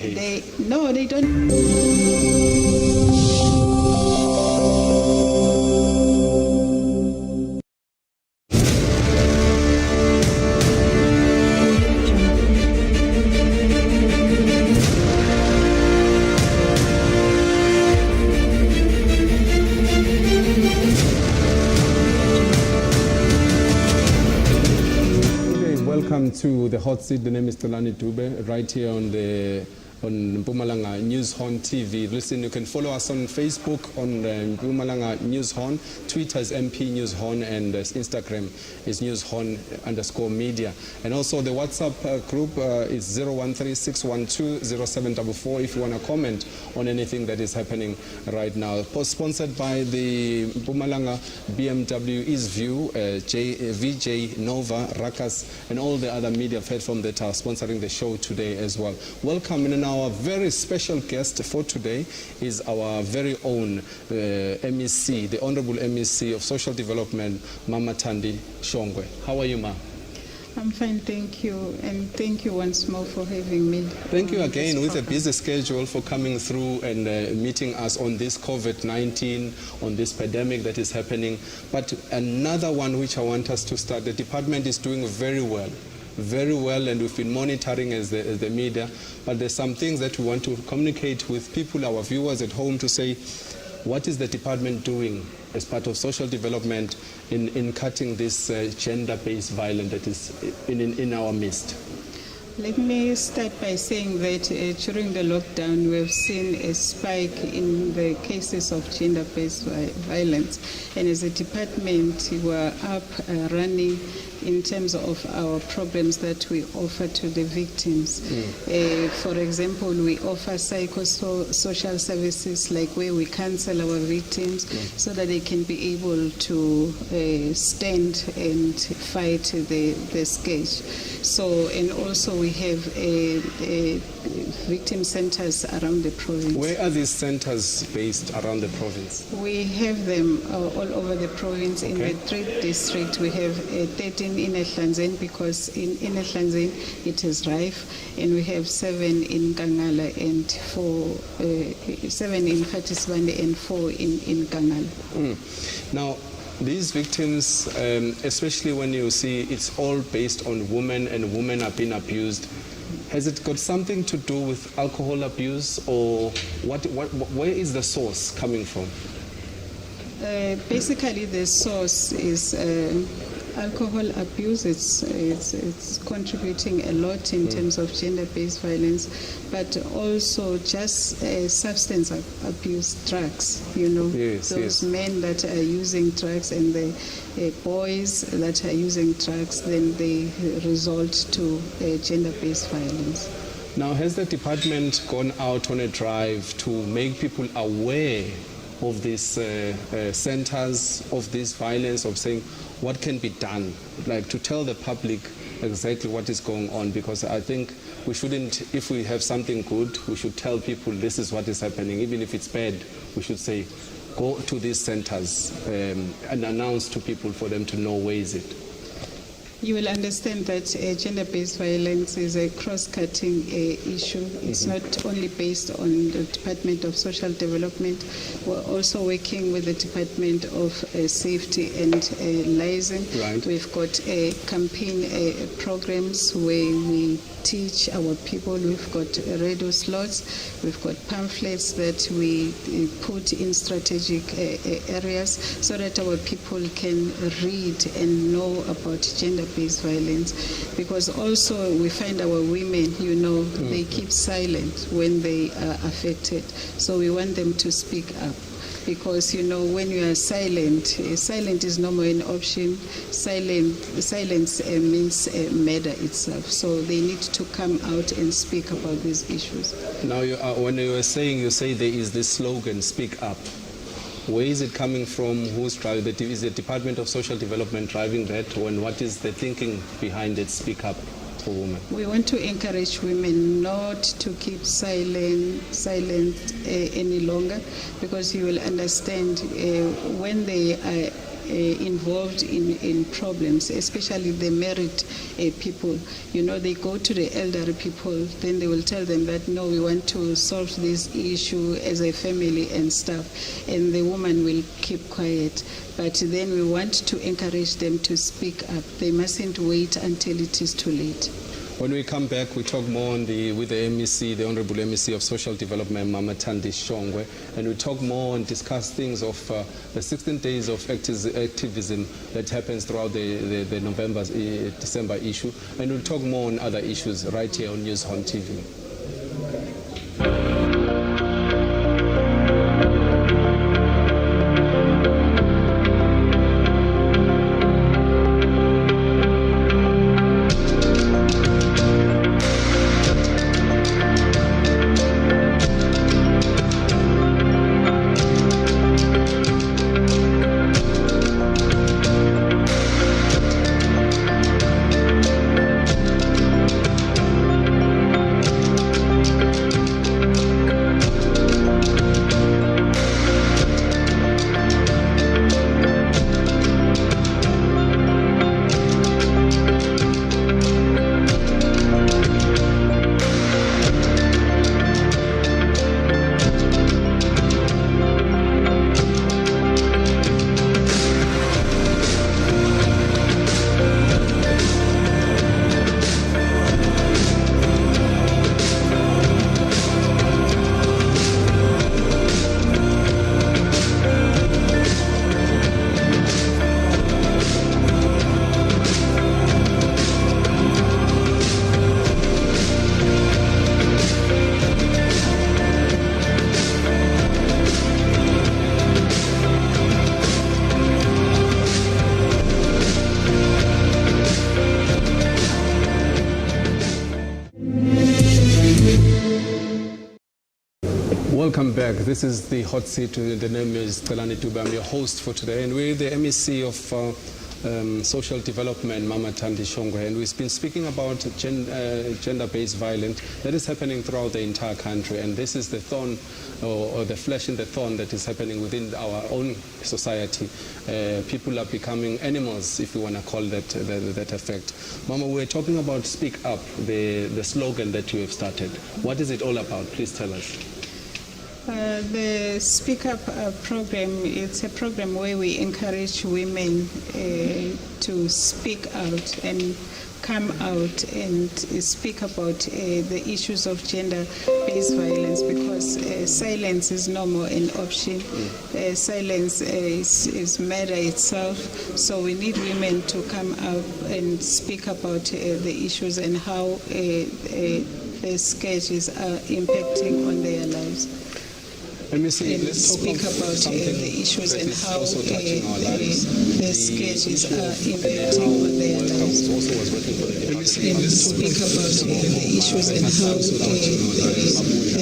No, they don't. Welcome to the hot seat. The name is Tolani Dube, right here on Mpumalanga NEWSHORN TV. Listen, you can follow us on Facebook on Mpumalanga NEWSHORN, Twitter is MP NEWSHORN, and Instagram is NEWSHORN_media. And also the WhatsApp group is 013-612-0744 if you want to comment on anything that is happening right now. Sponsored by the Mpumalanga BMW Eastview, VJ, Nova, Rakas, and all the other media platforms that are sponsoring the show today as well. Welcome, and our very special guest for today is our very own MEC, the Honorable MEC of Social Development, Mama THANDI SHONGWE. How are you, Ma? I'm fine, thank you, and thank you once more for having me. Thank you again with a busy schedule for coming through and meeting us on this COVID-19, on this pandemic that is happening. But another one which I want us to start, the department is doing very well, and we've been monitoring as the media, but there's some things that we want to communicate with people, our viewers at home, to say, what is the department doing as part of social development in cutting this gender-based violence that is in our midst? Let me start by saying that during the lockdown, we have seen a spike in the cases of gender-based violence. And as a department, we are up running in terms of our programs that we offer to the victims. For example, we offer psychosocial services, like where we counsel our victims so that they can be able to stand and fight the scourge. So, and also we have victim centers around the province. Where are these centers based around the province? We have them all over the province. In the 3rd district, we have 13 in Ehlanzeni, because in Ehlanzeni it is rife, and we have 7 in Kangala and 7 in Fatisbande and 4 in Kangala. Now, these victims, especially when you see it's all based on women and women are being abused, has it got something to do with alcohol abuse, or where is the source coming from? Basically, the source is alcohol abuse. It's contributing a lot in terms of gender-based violence, but also just substance abuse, drugs. You know, those men that are using drugs and the boys that are using drugs, then they result to gender-based violence. Now, has the department gone out on a drive to make people aware of these centers of this violence, of saying what can be done, like to tell the public exactly what is going on? Because I think we shouldn't, if we have something good, we should tell people this is what is happening. Even if it's bad, we should say go to these centers and announce to people for them to know where is it. You will understand that gender-based violence is a cross-cutting issue. It's not only based on the Department of Social Development. We're also working with the Department of Safety and Liaison. Right. We've got campaign programs where we teach our people. We've got radio slots. We've got pamphlets that we put in strategic areas so that our people can read and know about gender-based violence. Because also we find our women, you know, they keep silent when they are affected. So we want them to speak up. Because, you know, when you are silent, silent is no more an option. Silence means murder itself. So they need to come out and speak about these issues. Now, when you were saying, you say there is this slogan, speak up. Where is it coming from? Who's driving it? Is the Department of Social Development driving that? And what is the thinking behind it, speak up for women? We want to encourage women not to keep silent any longer, because you will understand when they are involved in problems, especially the married people. You know, they go to the elderly people, then they will tell them that, no, we want to solve this issue as a family and stuff, and the woman will keep quiet. But then we want to encourage them to speak up. They mustn't wait until it is too late. When we come back, we talk more with the MEC, the Honorable MEC of Social Development, Mama THANDI SHONGWE, and we talk more and discuss things of the 16 days of activism that happens throughout the December issue, and we'll talk more on other issues right here on NEWSHORN TV. Welcome back. This is the hot seat. The name is Telani Dube. I'm your host for today, and we're the MEC of Social Development, Mama THANDI SHONGWE, and we've been speaking about gender-based violence that is happening throughout the entire country, and this is the thorn or the flesh in the thorn that is happening within our own society. People are becoming animals, if you want to call that effect. Mama, we're talking about Speak Up, the slogan that you have started. What is it all about? Please tell us. The Speak Up program, it's a program where we encourage women to speak out and come out and speak about the issues of gender-based violence, because silence is no more an option. Silence is murder itself. So we need women to come out and speak about the issues and how the scourges are impacting on their lives. Let me see. Let's speak about the issues and how the sketches are impacting on their lives. And speak about the issues and how the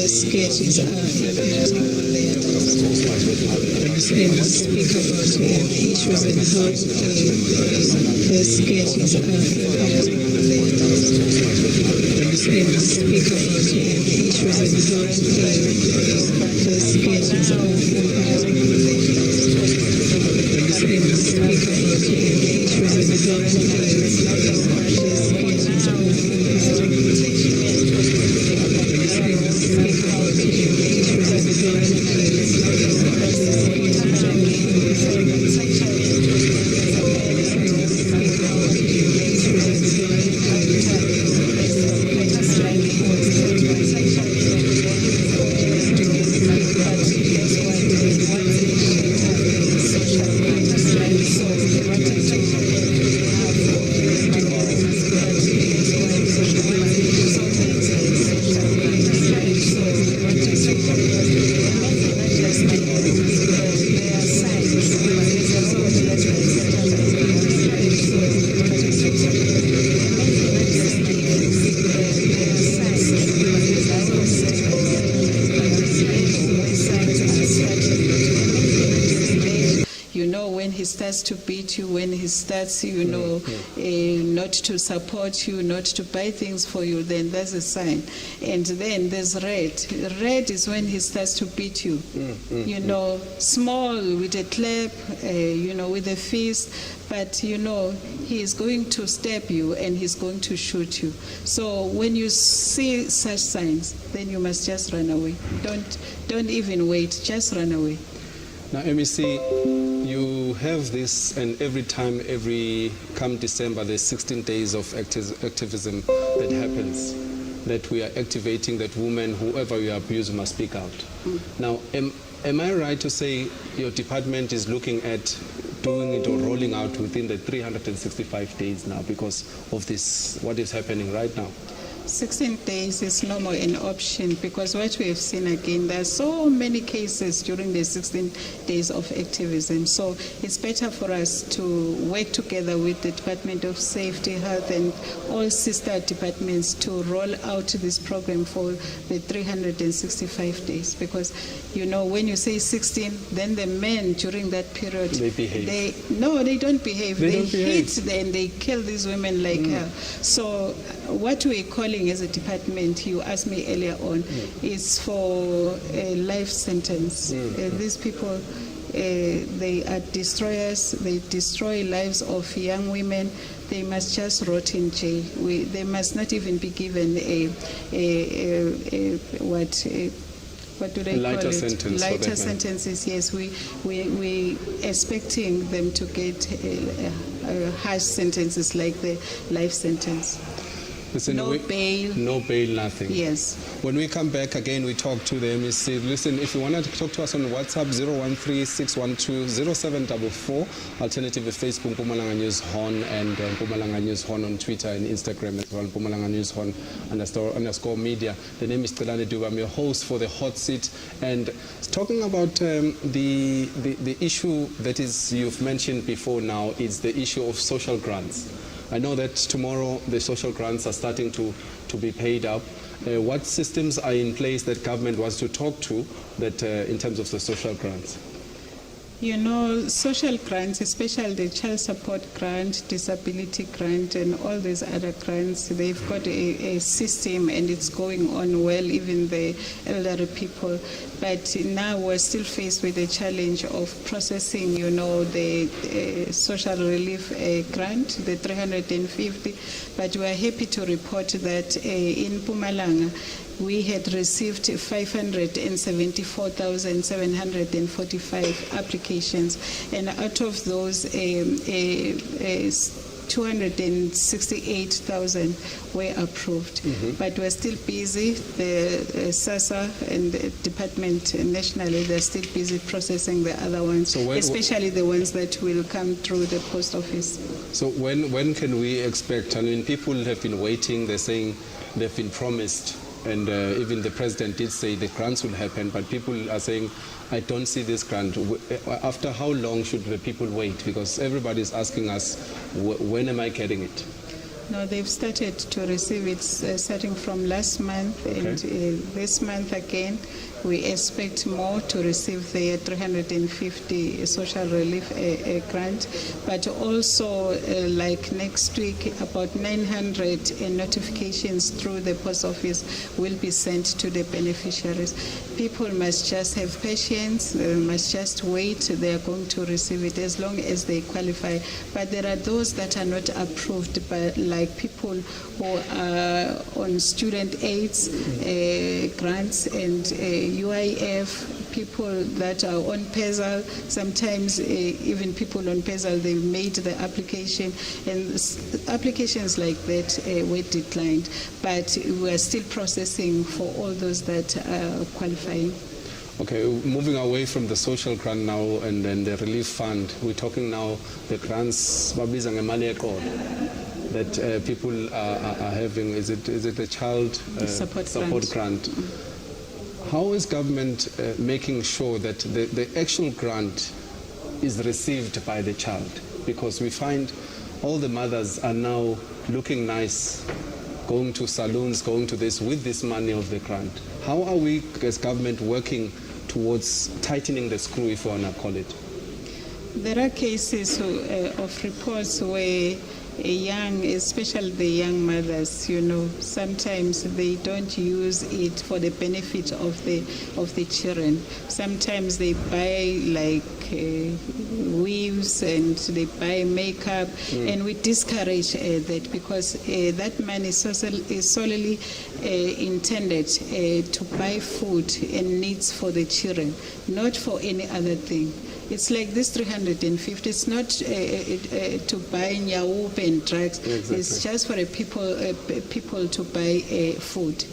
sketches are impacting on their lives. And speak about the issues and how the sketches are impacting on their lives. And speak about the issues and how the sketches are impacting on their lives. And speak about the issues and how the sketches are impacting on their lives. starts to beat you, when he starts, not to support you, not to buy things for you, then that's a sign. And then there's red. Red is when he starts to beat you, small, with a clap, with a fist, but he is going to stab you and he's going to shoot you. So when you see such signs, then you must just run away. Don't even wait, just run away. Now, MEC, you have this, and every come December, there's 16 days of activism that happens, that we are activating that women, whoever you abuse, must speak out. Now, am I right to say your department is looking at doing it or rolling out within the 365 days now because of this, what is happening right now? 16 days is no more an option, because what we have seen again, there are so many cases during the 16 days of activism. So it's better for us to work together with the Department of Safety, Health, and all sister departments to roll out this program for the 365 days. Because, when you say 16, then the men during that period, they behave. They don't behave. They hit and they kill these women like hell. So what we're calling as a department, you asked me earlier on, is for a life sentence. These people, they are destroyers. They destroy lives of young women. They must just rot in jail. They must not even be given what do they lighter call it? Sentence lighter sentences. Yes, we expecting them to get harsh sentences like the life sentence. Listen, no bail, nothing. Yes. When we come back again, we talk to the MEC. Listen, if you want to talk to us on WhatsApp, 013-612-0744. Alternative Facebook, Mpumalanga News Horn, and Mpumalanga News Horn on Twitter and Instagram as well, Mpumalanga News Horn _ media. The name is Telane Duba. I'm your host for the Hot Seat, and talking about the issue that is you've mentioned before now is the issue of social grants. I know that tomorrow the social grants are starting to be paid up. What systems are in place that government wants to talk to that in terms of the social grants? Social grants, especially the child support grant, disability grant, and all these other grants, they've got a system and it's going on well, even the elderly people. But now we're still faced with the challenge of processing, the social relief grant, the 350. But we're happy to report that in Mpumalanga, we had received 574,745 applications, and out of those, 268,000 were approved. But we're still busy. The SASA and the department nationally, they're still busy processing the other ones, especially the ones that will come through the post office. So when can we expect? I mean, people have been waiting. They're saying they've been promised. And even the president did say the grants will happen, but people are saying, I don't see this grant. After how long should the people wait? Because everybody is asking us, when am I getting it? No, they've started to receive it starting from last month, and this month again. We expect more to receive the 350 social relief grant, but also like next week, about 900 notifications through the post office will be sent to the beneficiaries. People must just have patience, must just wait. They are going to receive it as long as they qualify. But there are those that are not approved, but like people who are on student aids grants and UIF, people that are on PESAL, sometimes even people on PESAL, they made the application, and applications like that were declined. But we are still processing for all those that are qualifying. Okay, moving away from the social grant now and then the relief fund, we're talking now the grants that people are having. Is it the child support grant? How is government making sure that the actual grant is received by the child? Because we find all the mothers are now looking nice, going to saloons, going to this with this money of the grant. How are we as government working towards tightening the screw, if you want to call it? There are cases of reports where especially the young mothers, sometimes they don't use it for the benefit of the children. Sometimes they buy like weaves and they buy makeup, and we discourage that because that money is solely intended to buy food and needs for the children, not for any other thing. It's like this 350. It's not to buy nyaope and drugs. Exactly. It's just for people to buy food.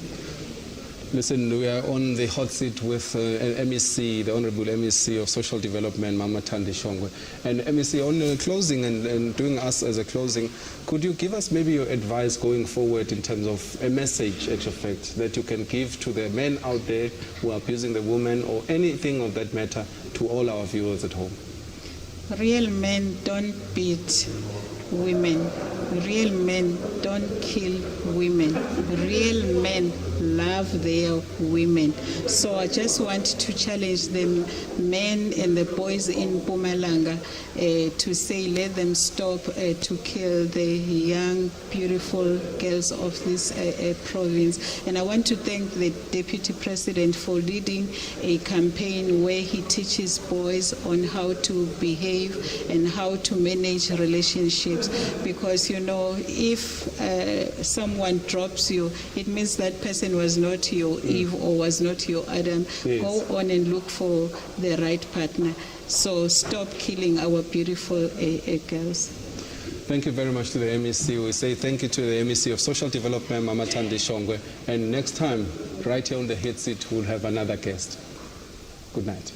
Listen, we are on the hot seat with MEC, the Honorable MEC of Social Development, Mama THANDI SHONGWE. And MEC, on closing and doing us as a closing, could you give us maybe your advice going forward in terms of a message, actual fact, that you can give to the men out there who are abusing the women or anything of that matter to all our viewers at home? Real men don't beat women. Real men don't kill women. Real men love their women. So I just want to challenge the men and the boys in Mpumalanga to say let them stop to kill the young, beautiful girls of this province. And I want to thank the Deputy President for leading a campaign where he teaches boys on how to behave and how to manage relationships. Because, if someone drops you, it means that person was not your Eve or was not your Adam. Yes. Go on and look for the right partner. So stop killing our beautiful girls. Thank you very much to the MEC. We say thank you to the MEC of Social Development, Mama THANDI SHONGWE. And next time, right here on the hot seat, we'll have another guest. Good night.